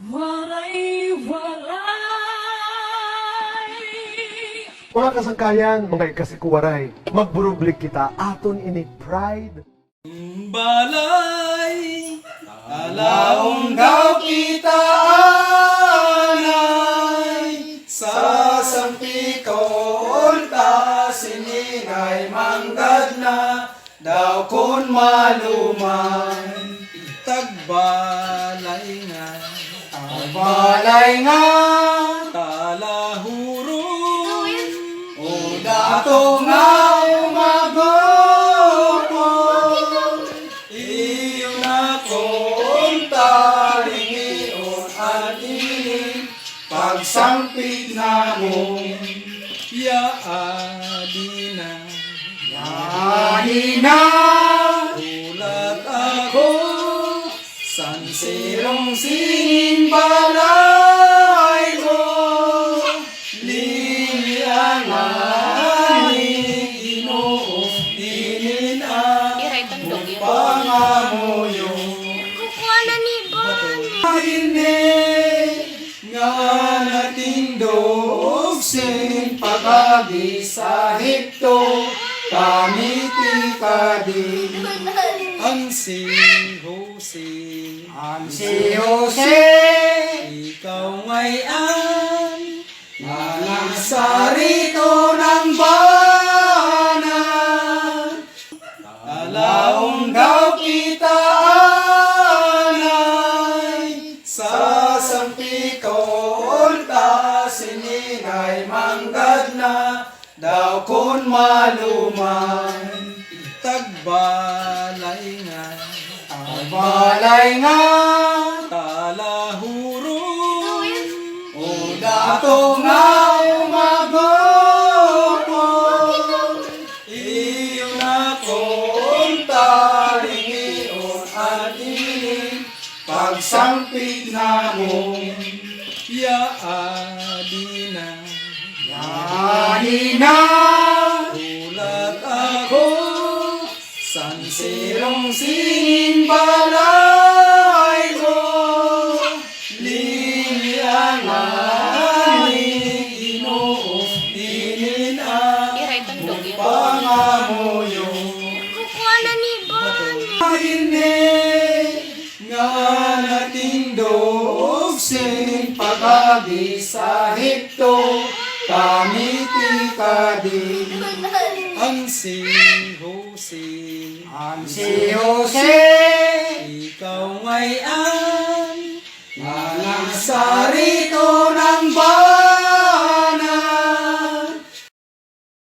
Mga kasangkayan, mga ikasikuwaray, magburublik kita aton ini pride. Balay, alaunggaw kita anay, sa sampikon ta siningay manggad na, daw kun malumay, tagbalay nga, talahurong, o dato nga umagopon, iyo na kung talingion at ining pagsampit na mo, yaadi na, ulat ako, sansirong simbalay ko, lilianganin Ginoo, Iray tandog yun. pangamuyo. Kukuha na ni Bonnie. Hindi nga natindog sin pag-agi sa hito, kamiti ka din ang si Jose, ikaw ngayon nga nagsarito ng banan, alaunggaw kita anay, sa sampikon ta siningay manggad na, daw kun malumay, tagbalay nga, talahurong, o dato nga umagopon, iyo na kung talingion at ining pagsampit na mo, yaadi na, ulat ako, sansirong simbalay ko, lilianganin Ginoo, Iray tandog yun. pangamuyo. Kukuha na ni Bonnie. Hindi nga natindog sin pag-agi sa hito, kamiti ka din ang si Jose, ikaw ngayon nga nagsarito